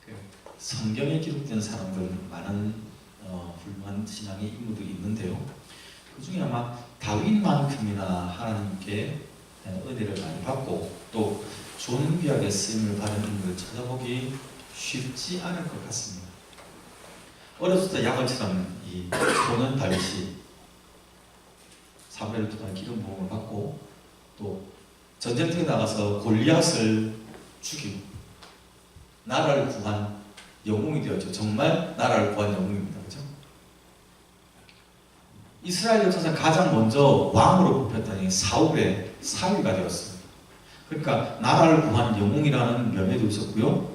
그 성경에 기록된 사람들 많은 훌륭한 신앙의 인물들이 있는데요. 그 중에 아마 다윗만큼이나 하나님께 은혜를 많이 받고 또 좋은 귀하게 쓰임을 받은 인물을 찾아보기 쉽지 않을 것 같습니다. 어렸을 때 야곱처럼 이 소는 다윗이 사무엘을 통해 기름 부음을 받고 또 전쟁터에 나가서 골리앗을 죽이고 나라를 구한 영웅이 되었죠. 정말 나라를 구한 영웅입니다. 그렇죠? 이스라엘 역사상 가장 먼저 왕으로 뽑혔더니 사울의 사위가 되었습니다. 그러니까 나라를 구한 영웅이라는 명예도 있었고요.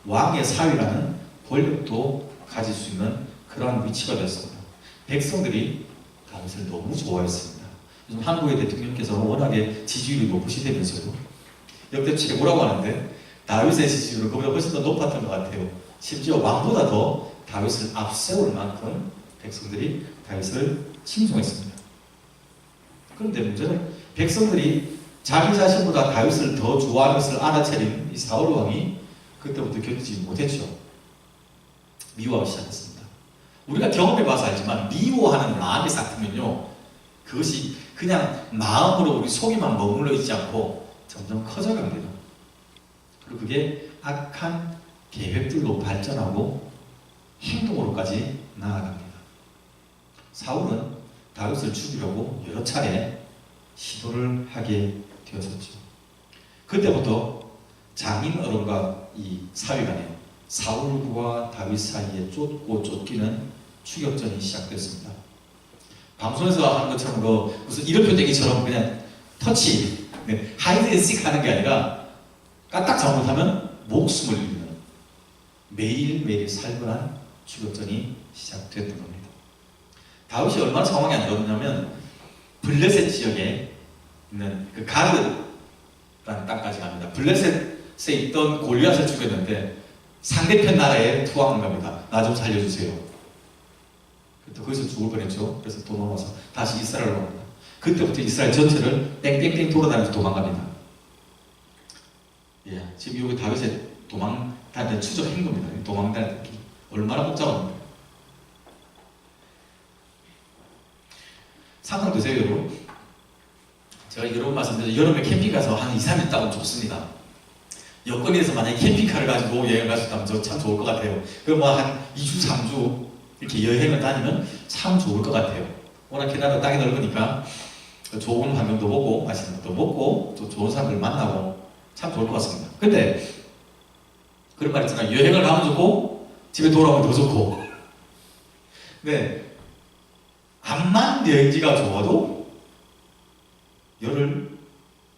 왕의 사위라는 권력도 가질 수 있는 그러한 위치가 되었습니다. 백성들이 다윗을 너무 좋아했습니다. 요즘 한국의 대통령께서는 워낙에 지지율이 높으시다면서요. 역대 최고라고 하는데 다윗의 지지율은 그보다 훨씬 더 높았던 것 같아요. 심지어 왕보다 더 다윗을 앞세울 만큼 백성들이 다윗을 칭송했습니다. 그런데 문제는 백성들이 자기 자신보다 다윗을 더 좋아하는 것을 알아차린 이 사울 왕이 그때부터 견디지 못했죠. 미워하기 시작했습니다. 우리가 경험해봐서 알지만 미워하는 마음이 싹트면요, 그것이 그냥 마음으로 우리 속에만 머물러 있지 않고 점점 커져갑니다. 그리고 그게 악한 계획들로 발전하고 행동으로까지 나아갑니다. 사울은 다윗을 죽이려고 여러 차례 시도를 하게 되었었죠. 그때부터 장인 어른과 이 사위 간에 사울과 다윗 사이에 쫓고 쫓기는 추격전이 시작됐습니다. 방송에서 하는 것처럼 무슨 이름표 떼기처럼 그냥 터치, 하이드 앤 씩 하는 게 아니라 까딱 잘못하면 목숨을 잃는 매일매일 살벌한 추격전이 시작됐던 겁니다. 다윗이 얼마나 상황이 안 좋았냐면 블레셋 지역에 있는 그 가드라는 땅까지 갑니다. 블레셋에 있던 골리앗을 죽였는데 상대편 나라에 투항한 겁니다. 나 좀 살려주세요. 또 거기서 죽을 뻔했죠. 그래서 도망와서 다시 이스라엘로 갑니다. 그때부터 이스라엘 전체를 땡땡땡 돌아다니면서 도망갑니다. 예, 지금 여기 다윗의 도망다니는 추적한 겁니다. 도망다니는 길 얼마나 복잡합니까? 상상되세요, 여러분? 제가 여러분 말씀드려서 여름에 캠핑 가서 한 2, 3일 있다면 좋습니다. 여건이 돼서 만약에 캠핑카를 가지고 여행을 갈 수 있다면 저 참 좋을 것 같아요. 그럼 뭐 한 2주, 3주 이렇게 여행을 다니면 참 좋을 것 같아요. 워낙 캐나다 땅이 넓으니까 좋은 환경도 보고 맛있는 것도 먹고 또 좋은 사람들 만나고 참 좋을 것 같습니다. 근데 그런 말 있잖아요. 여행을 가면 좋고 집에 돌아오면 더 좋고. 네, 암만 여행지가 좋아도 열흘,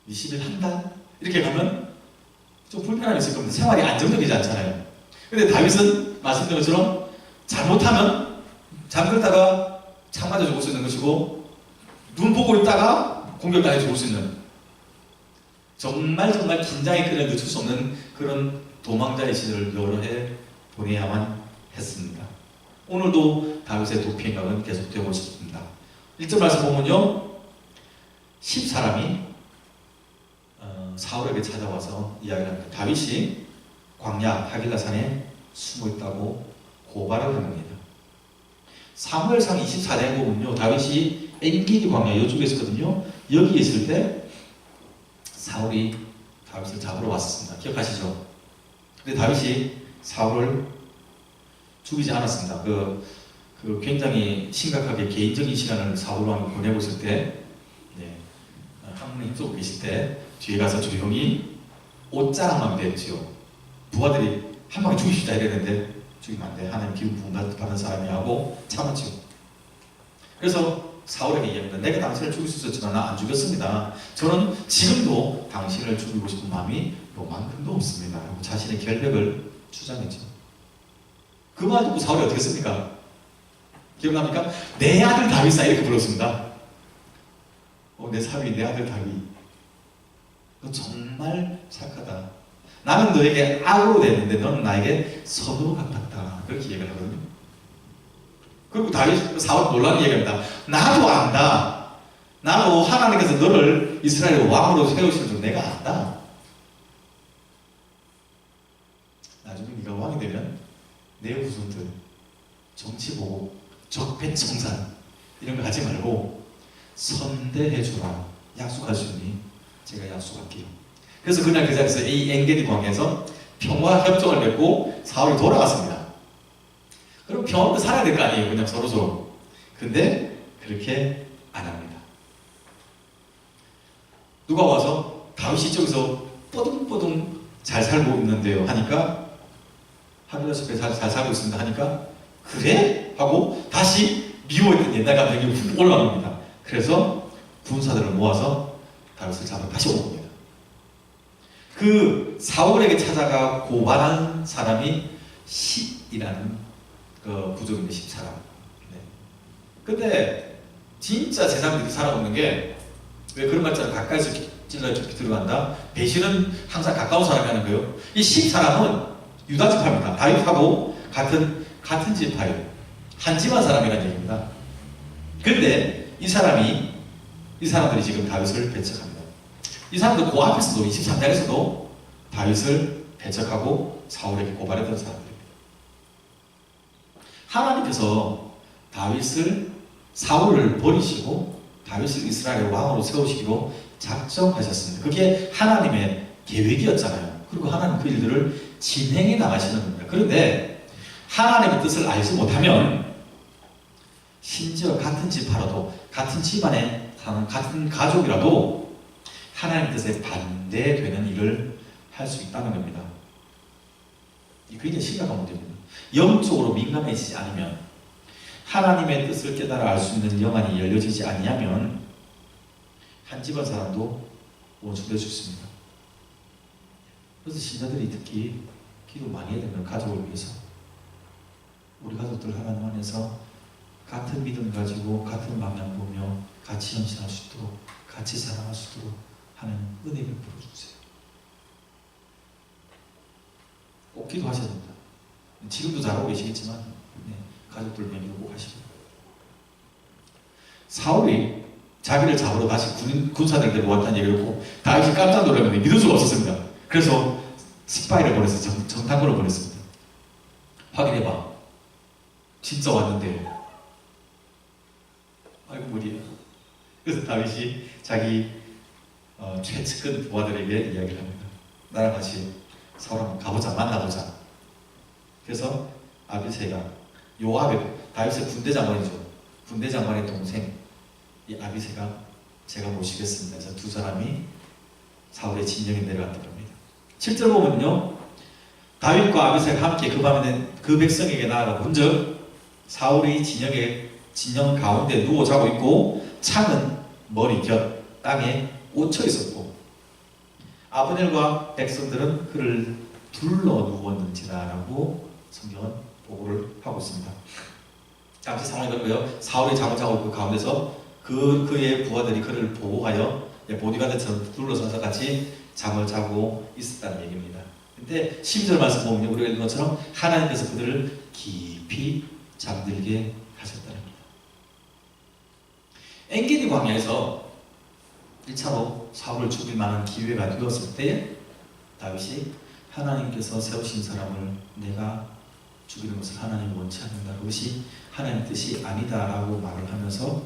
20일, 한 달 이렇게 가면 좀 불편함이 있을 겁니다. 생활이 안정적이지 않잖아요. 근데 다윗은 말씀드린 것처럼 잘못하면 잠들다가 창 맞아 죽을 수 있는 것이고 눈 보고 있다가 공격당해 죽을 수 있는 정말 긴장의 끈을 늦출 수 없는 그런 도망자의 시절을 여러 해 보내야만 했습니다. 오늘도 다윗의 도피 행각은 계속되고 있습니다. 1절 말씀 보면요, 10사람이 사울에게 찾아와서 이야기를 합니다. 다윗이 광야 하길라산에 숨어 있다고 고발을 합니다. 사무엘상 24장에 보면요, 다윗이 엔기디 광야 이쪽에 있었거든요. 여기 있을 때 사울이 다윗을 잡으러 왔습니다. 기억하시죠? 근데 다윗이 사울을 죽이지 않았습니다. 그 굉장히 심각하게 개인적인 시간을 사울 왕이 보내고 있을 때, 한문에 힘쓰고 계실 때 뒤에 가서 조용히 옷자랑만 됐지요. 부하들이 한 방에 죽이시자 이랬는데 죽이면 안 돼. 하나님 기름 부음 받은 사람이 하고 참았지요. 그래서 사울에게 얘기합니다. 내가 당신을 죽일 수 있었지만 나 안 죽였습니다. 저는 지금도 당신을 죽이고 싶은 마음이 요만큼도 없습니다. 자신의 결백을 주장했죠. 그 말 듣고 사울이 어떻게 했습니까? 기억납니까? 내 아들 다윗아 이렇게 불렀습니다. 내 사위, 내 아들 다윗, 너 정말 착하다. 나는 너에게 악으로 됐는데 너는 나에게 선으로 갚았다. 그렇게 얘기를 하거든요. 그리고 다윗, 사울 놀라는 얘기합니다. 나도 안다. 나도 하나님께서 너를 이스라엘 왕으로 세우실 줄 내가 안다. 나중에 네가 왕이 되면 내 후손들 정치 보고 적폐청산 이런 거 하지 말고 선대해주라 약속하시니 제가 약속할게요. 그래서 그날 그 자리에서 이 엔게디 광야에서 평화 협정을 맺고 사울이 돌아갔습니다. 그럼 평화로 살아야 될 거 아니에요, 그냥 서로서로. 근데 그렇게 안 합니다. 누가 와서 다윗이 쪽에서 뽀둥뽀둥 잘 살고 있는데요 하니까, 하늘에서 잘 살고 있습니다 하니까, 그래? 하고 다시 미워했던 옛날 감정이 훅 올라옵니다. 그래서 군사들을 모아서 다윗을 잡아 다시 온 겁니다. 그 사울에게 찾아가 고발한 사람이 10이라는 그 부족인데 10사람. 네. 근데 진짜 세상 믿고 살아오는 게, 왜 그런 말 있잖아요. 가까이서 찔러 깊이 들어간다. 배신은 항상 가까운 사람이 하는 거예요. 이 10사람은 유다 지파입니다. 다윗하고 같은 지파예요. 한 집안 사람이라는 얘기입니다. 근데 이 사람들이 지금 다윗을 배척합니다. 이 사람들 그 앞에서도 23장에서도 다윗을 배척하고 사울에게 고발했던 사람들입니다. 하나님께서 사울을 버리시고 다윗을 이스라엘의 왕으로 세우시기로 작정하셨습니다. 그게 하나님의 계획이었잖아요. 그리고 하나님 그 일들을 진행해 나가시는 겁니다. 그런데 하나님의 뜻을 알지 못하면, 심지어 같은 지파라도, 같은 집안에 사는 같은 가족이라도 하나님의 뜻에 반대되는 일을 할 수 있다는 겁니다. 이게 굉장히 심각한 문제입니다. 영적으로 민감해지지 않으면, 하나님의 뜻을 깨달아 알 수 있는 영안이 열려지지 아니하면 한 집안 사람도 원수될 수 있습니다. 그래서 신자들이 특히 기도 많이 해야 되는 가족을 위해서, 우리 가족들 하나님 안에서 같은 믿음 가지고 같은 방향 보며 같이 헌신할 수 있도록, 같이 사랑할 수 있도록 하는 은혜 베풀어 주세요. 꼭 기도하셔야 됩니다. 지금도 잘하고 계시겠지만, 네, 가족들 명의로 꼭 하시고. 사울이 자기를 잡으러 다시 군사들 데려왔다는 얘기를 듣고 다윗이 깜짝 놀랐는데 믿을 수가 없었습니다. 그래서 스파이를 보냈어요. 정탐꾼을 보냈습니다. 확인해봐. 진짜 왔는데. 아이고 머리야. 그래서 다윗이 자기 최측근 부하들에게 이야기를 합니다. 나랑 같이 사울 한번 가보자, 만나보자. 그래서 아비새가, 요압의, 다윗의 군대 장관이죠. 군대 장관의 동생 이 아비새가 제가 모시겠습니다. 그래서 두 사람이 사울의 진영에 내려갔던 겁니다. 7절 보면요, 다윗과 아비새가 함께 그 밤에는 그 백성에게 나아가 본즉 사울이 진영 가운데 누워 자고 있고 창은 머리 곁 땅에 꽂혀 있었고 아브넬과 백성들은 그를 둘러 누웠는지라라고 성경은 보고를 하고 있습니다. 잠시 상황이 그런데요, 사울이 잠을 자고 있고 가운데서 그의 부하들이 그를 보호하여 보디가드처럼 둘러서서 같이 잠을 자고 있었다는 얘기입니다. 근데 12절 말씀 보면 우리가 읽은 것처럼 하나님께서 그들을 깊이 잠들게 하셨다는 겁니다. 엔게디 광야에서 1차로 사울을 죽일 만한 기회가 되었을 때 다윗이 하나님께서 세우신 사람을 내가 죽이는 것을 하나님이 원치 않는다, 그것이 하나님의 뜻이 아니다라고 말을 하면서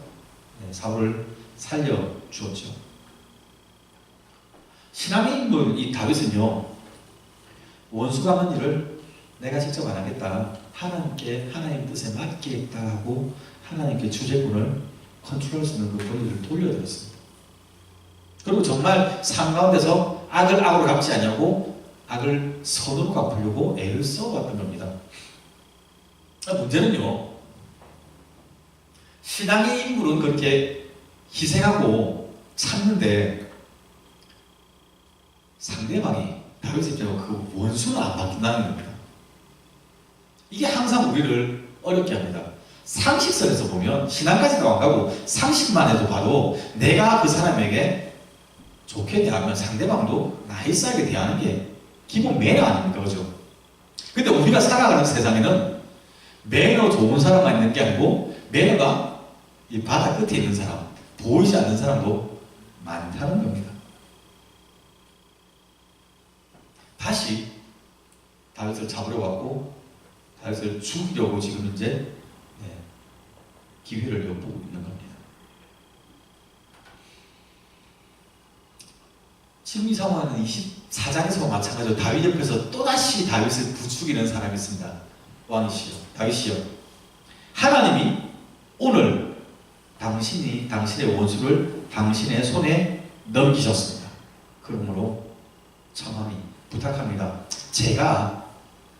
사울을 살려주었죠. 신앙의 인물 이 다윗은요, 원수가 하는 일을 내가 직접 안 하겠다, 하나님께 하나님 뜻에 맡기겠다 하고 하나님께 주재군을 컨트롤할 수 있는 그 권리를 돌려드렸습니다. 그리고 정말 삶 가운데서 악을 악으로 갚지 않냐고 악을 선으로 갚으려고 애를 써왔던 겁니다. 문제는요, 신앙의 인물은 그렇게 희생하고 참는데 상대방이 다윗의 입장으로 그 원수는 안 바뀐다는 겁니다. 이게 항상 우리를 어렵게 합니다. 상식선에서 보면 신앙까지도 안 가고 상식만 해도 봐도 내가 그 사람에게 좋게 대하면 상대방도 나이스하게 대하는 게 기본 매너 아닙니까? 그죠? 근데 우리가 살아가는 세상에는 매너 좋은 사람만 있는 게 아니고 매너가 이 바다 끝에 있는 사람, 보이지 않는 사람도 많다는 겁니다. 다시 다윗을 잡으러 왔고 다윗을 죽이려고 지금 이제 기회를 엿보고 있는 겁니다. 지금 이 상황은 24장에서와 마찬가지로 다윗 옆에서 또다시 다윗을 부추기는 사람이 있습니다. 왕이시여, 다윗이여, 하나님이 오늘 당신의 원수를 당신의 손에 넘기셨습니다. 그러므로 청함이 부탁합니다. 제가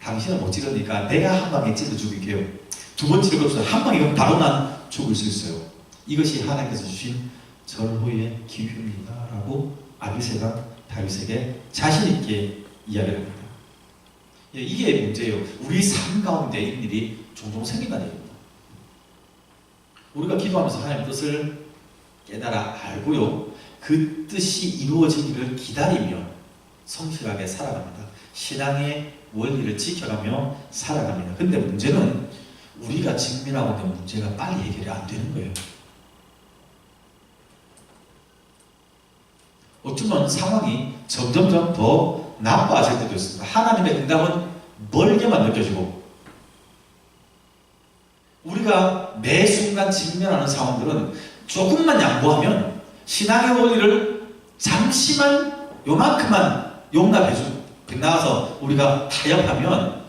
당신을 못 찌르니까 내가 한 방에 찔러 죽일게요. 두 번 찌를 것보다 한 방이면 바로 난 죽을 수 있어요. 이것이 하나님께서 주신 절호의 기회입니다. 라고 아비새가 다윗에게 자신있게 이야기를 합니다. 이게 문제예요. 우리 삶 가운데 이런 일이 종종 생긴다는 얘기입니다. 우리가 기도하면서 하나님의 뜻을 깨달아 알고요, 그 뜻이 이루어지기를 기다리며 성실하게 살아갑니다. 신앙의 원리를 지켜가며 살아갑니다. 근데 문제는 우리가 직면하고 있는 문제가 빨리 해결이 안 되는 거예요. 어쩌면 상황이 점점점 더 나빠질 때도 있습니다. 하나님의 응답은 멀게만 느껴지고, 우리가 매 순간 직면하는 상황들은 조금만 양보하면, 신앙의 원리를 잠시만 요만큼만 용납해주고 나가서 우리가 타협하면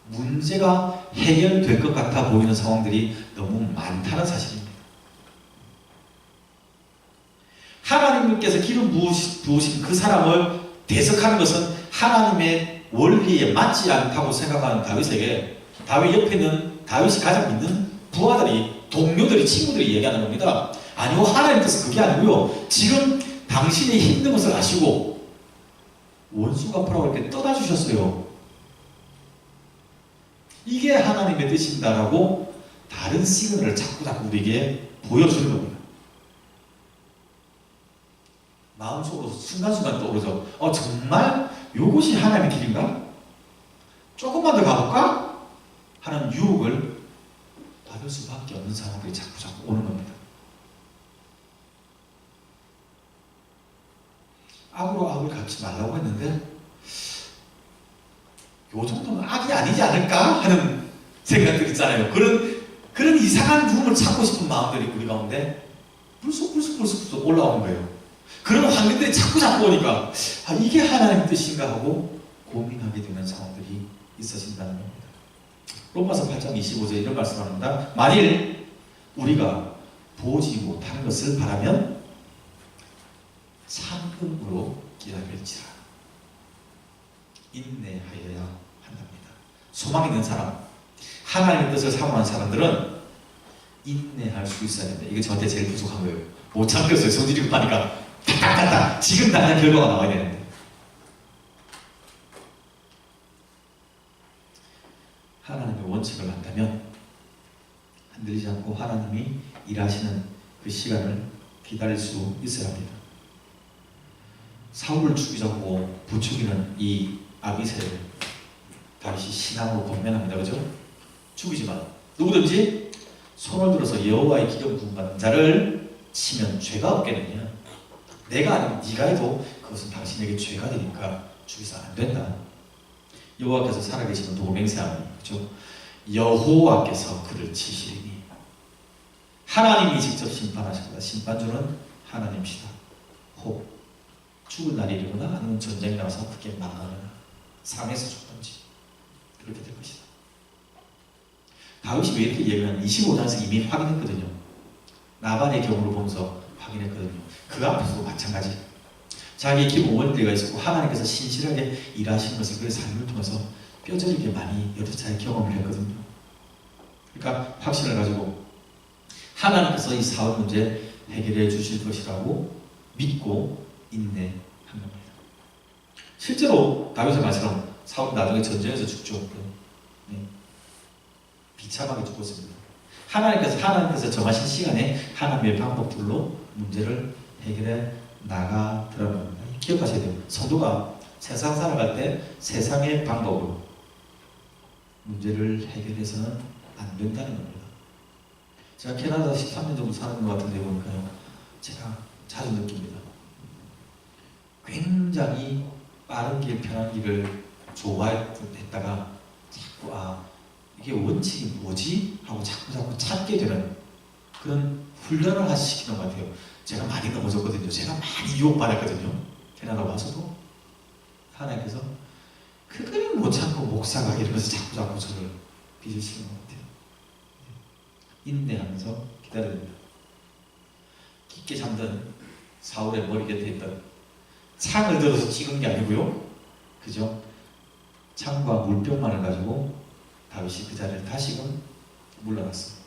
문제가 해결될 것 같아 보이는 상황들이 너무 많다는 사실입니다. 하나님께서 기름 부으신 그 사람을 대적하는 것은 하나님의 원리에 맞지 않다고 생각하는 다윗에게, 다윗 옆에 있는 다윗이 가장 믿는 부하들이, 동료들이, 친구들이 얘기하는 겁니다. 아니요, 하나님 뜻은 그게 아니고요, 지금 당신이 힘든 것을 아시고 원수 갚으라고 이렇게 떠다 주셨어요. 이게 하나님의 뜻입니다라고 다른 시그널을 자꾸 우리에게 보여주는 겁니다. 마음속으로 순간순간 떠오르죠. 정말 이것이 하나님의 길인가? 조금만 더 가볼까? 하는 유혹을 받을 수밖에 없는 상황들이 자꾸 오는 겁니다. 악으로 악을 갚지 말라고 했는데 요 정도는 악이 아니지 않을까 하는 생각들 있잖아요. 그런 이상한 부분을 찾고 싶은 마음들이 우리 가운데 불쑥 올라오는 거예요. 그런 환경들이 자꾸 오니까 이게 하나님의 뜻인가 하고 고민하게 되는 상황들이 있어진다는 겁니다. 로마서 8장 25절 이런 말씀을 합니다. 만일 우리가 보지 못하는 것을 바라면 참음으로 기다릴지라 인내하여야 한답니다. 소망 있는 사람, 하나님의 뜻을 사모하는 사람들은 인내할 수 있어야 됩니다. 이게 저한테 제일 부족한 거예요. 못 참겠어요. 성질이 급하니까 딱딱딱딱 지금 당장 결과가 나와야 되는데. 하나님의 원칙을 안다면 흔들리지 않고 하나님이 일하시는 그 시간을 기다릴 수 있어야 합니다. 사울을 죽이자고 부추기는 이 아비새를 다윗이 신앙으로 권면합니다. 그죠? 죽이지만 누구든지 손을 들어서 여호와의 기름 부음 받는 자를 치면 죄가 없겠느냐? 내가 아니면 네가 해도 그것은 당신에게 죄가 되니까 죽이서 안 된다. 여호와께서 살아계시는 도구 맹세하니, 그죠? 여호와께서 그를 치시리니 하나님이 직접 심판하십니다. 심판주는 하나님이시다. 혹 죽을 날이 이르거나 아니면 전쟁이 나서 크게 망하거나 상에서 죽든지 그렇게 될 것이다. 다윗이 왜 이렇게 얘기하면 25장에서 이미 확인했거든요. 나발의 경우를 보면서 확인했거든요. 그 앞에서도 마찬가지. 자기의 기본 원리가 있었고 하나님께서 신실하게 일하시는 것을 그의 삶을 통해서 뼈저리게 많이 여태차례 경험을 했거든요. 그러니까 확신을 가지고 하나님께서 이 사업 문제 해결해 주실 것이라고 믿고 인내한 겁니다. 실제로 다윗의 말처럼 사울은 나중에 전쟁에서 죽죠. 비참하게 죽었습니다. 하나님께서 정하신 시간에 하나님의 방법들로 문제를 해결해 나가더라는 겁니다. 기억하셔야 돼요. 성도가 세상 살아갈 때 세상의 방법으로 문제를 해결해서는 안 된다는 겁니다. 제가 캐나다 13년 정도 사는 것 같은데 보니까요, 제가 자주 느낍니다. 굉장히 빠른 길, 편한 길을 좋아했다가 자꾸 이게 원칙이 뭐지? 하고 자꾸 찾게 되는 그런 훈련을 시키는 것 같아요. 제가 많이 넘어졌거든요. 제가 많이 유혹받았거든요. 캐나다 와서도 하나님께서 그거는 못 참고 목사가 이러면서 자꾸 저를 빚으시는 것 같아요. 인내하면서 기다립니다. 깊게 잠든 사울의 머리 곁에 있던 창을 들어서 찍은 게 아니고요. 그죠? 창과 물병만을 가지고 다윗이 그 자리를 다시금 물러났어요.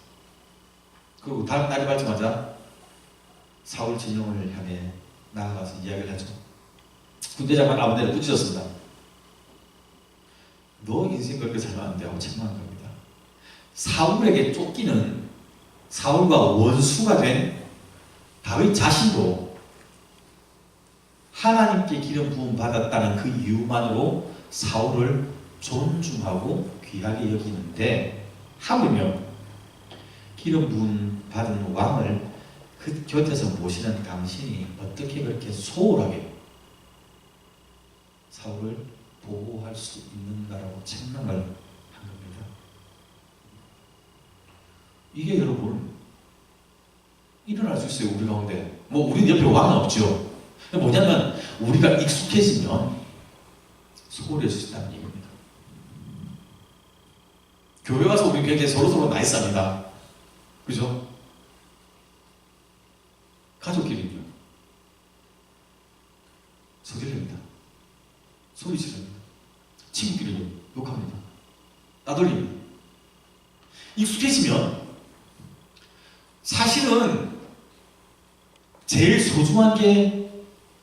그리고 다음 날이 밝자마자 사울 진영을 향해 나아가서 이야기를 하죠. 군대 장관 아브넬을 꾸짖었습니다. 너 인생 그렇게 살면 안 돼 하고 책망한 겁니다. 사울에게 쫓기는 사울과 원수가 된 다윗 자신도 하나님께 기름 부음 받았다는 그 이유만으로 사울을 존중하고 귀하게 여기는데 하물며 기름 부음 받은 왕을 그 곁에서 모시는 당신이 어떻게 그렇게 소홀하게 사울을 보호할 수 있는가라고 책망을 한 겁니다. 이게 여러분 일어날 수 있어요. 우리 가운데 우리 옆에 왕은 없죠. 뭐냐면 우리가 익숙해지면 소홀해질 수 있다는 얘기입니다. 교회 와서 우리 굉장히 서로 나이스합니다. 그죠? 가족끼리는요. 서질릅니다. 소리 지릅니다. 친구끼리도 욕합니다. 따돌립니다. 익숙해지면 사실은 제일 소중한 게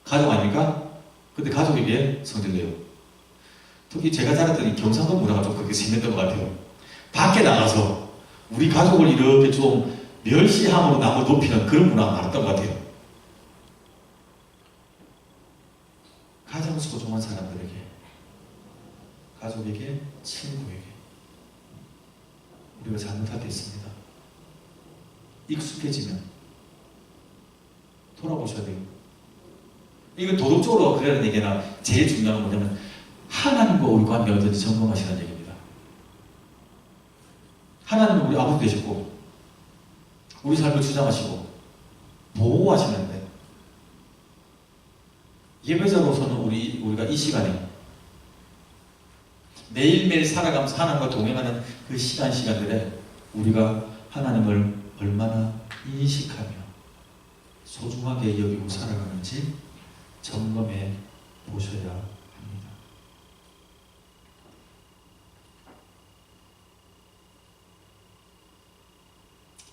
가족 아닙니까? 근데 가족에게 성질내요. 특히 제가 자랐던 이 경상도 문화가 좀 그렇게 심했던 것 같아요. 밖에 나가서 우리 가족을 이렇게 좀 멸시함으로 남을 높이는 그런 문화가 많았던 것 같아요. 가장 소중한 사람들에게, 가족에게, 친구에게 우리가 잘못할 때 있습니다. 익숙해지면 돌아보셔야 돼요. 이건 도덕적으로 그러는 얘기나 제일 중요한 건 뭐냐면 하나님과 우리 관계를 어떤지 점검하시는 얘기입니다. 하나님은 우리 아버지 되셨고 우리 삶을 주장하시고 보호하시는데 예배자로서는 우리가 이 시간에 매일매일 살아가면서 하나님과 동행하는 그 시간들에 우리가 하나님을 얼마나 인식하며 소중하게 여기고 살아가는지 점검해 보셔야 합니다.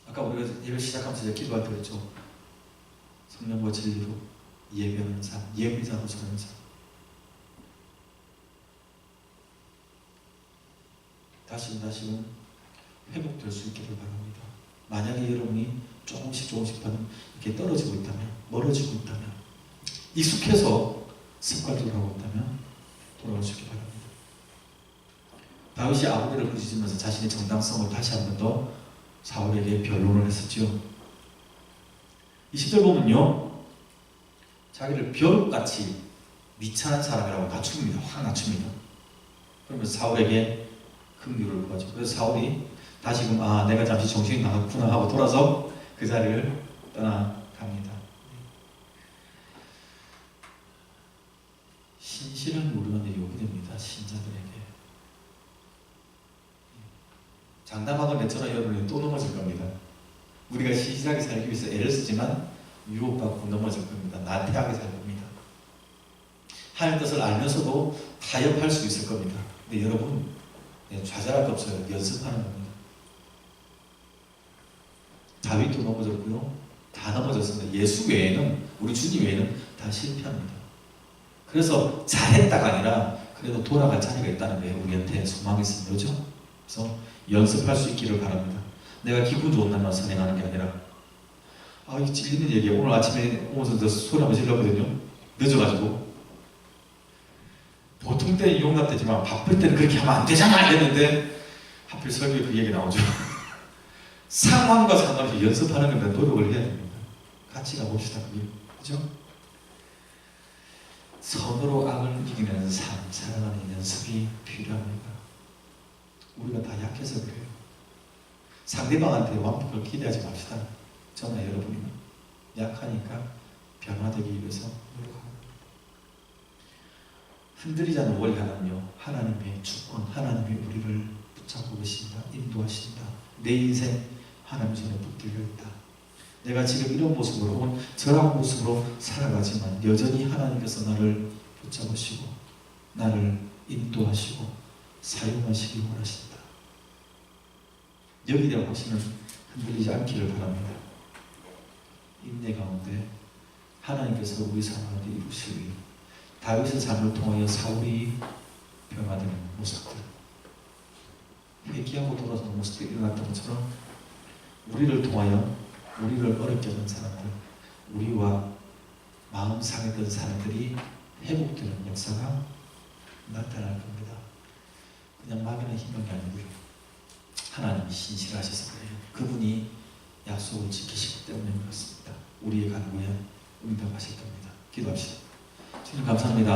아까 우리가 예배 시작하면서 기도할 때 그랬죠. 성령과 진리로 예배하는 삶, 예배자로 사는 삶. 다시금 회복될 수 있기를 바랍니다. 만약에 여러분이 조금씩 이렇게 떨어지고 있다면, 멀어지고 있다면, 익숙해서 습관적으로 하고 있다면 돌아올 수 있기 바랍니다. 다윗이 아브넬을 꾸짖으면서 자신의 정당성을 다시 한 번 더 사울에게 변론을 했었죠. 20절 보면요, 자기를 벼룩같이 미천한 사람이라고 낮춥니다. 확 낮춥니다. 그러면서 사울에게 긍휼을 구하죠. 그래서 사울이 다시금 내가 잠시 정신이 나갔구나 하고 돌아서 그 자리를 떠나갑니다. 신실한 우려는 요구됩니다. 신자들에게. 장담하건 내처럼 여러분이 또 넘어질 겁니다. 우리가 신실하게 살기 위해서 애를 쓰지만 유혹받고 넘어질 겁니다. 나태하게 살 겁니다. 하나님 뜻을 알면서도 타협할 수 있을 겁니다. 근데 여러분 좌절할 거 없어요. 연습하는 겁니다. 다윗도 넘어졌고요. 다 넘어졌습니다. 예수 외에는, 우리 주님 외에는 다 실패합니다. 그래서 잘했다가 아니라 그래도 돌아갈 자리가 있다는 게 우리한테 소망이 있습니다. 그렇죠? 그래서 연습할 수 있기를 바랍니다. 내가 기분 좋은 날만 선행하는 게 아니라 이 찔리는 얘기야. 오늘 아침에 오면서 소리 한번 질렀거든요. 늦어가지고. 보통 때는 용납되지만 바쁠 때는 그렇게 하면 안 되잖아 이랬는데 하필 설교에 그 얘기 나오죠. 상황과 상관없이 연습하는 데 노력을 해야 됩니다. 같이 가봅시다. 그죠? 선으로 악을 이기는 삶, 살아가는 연습이 필요합니다. 우리가 다 약해서 그래요. 상대방한테 완벽을 기대하지 맙시다. 저나 여러분이 약하니까 변화되기 위해서 노력합니다. 흔들리지 않는 원리 하나님의 주권, 하나님이 우리를 붙잡고 계신다, 인도하신다. 내 인생 하나님 손에 붙들려 있다. 내가 지금 이런 모습으로 혹은 저런 모습으로 살아가지만 여전히 하나님께서 나를 붙잡으시고 나를 인도하시고 사용하시기 원하신다. 여기에 대한 확신은 흔들리지 않기를 바랍니다. 인내 가운데 하나님께서 우리 삶 가운데 이루시리. 다윗의 삶을 통하여 사울이 변화되는 모습들, 회개하고 돌아서는 모습들이 일어났던 것처럼 우리를 통하여 우리를 어렵게 하는 사람들, 우리와 마음 상했던 사람들이 회복되는 역사가 나타날 겁니다. 그냥 막연한 희망이 아니고요. 하나님이 신실하셔서 그래요. 그분이 약속을 지키시기 때문에 그렇습니다. 우리의 간구에 응답하실 겁니다. 기도합시다. 주님 감사합니다.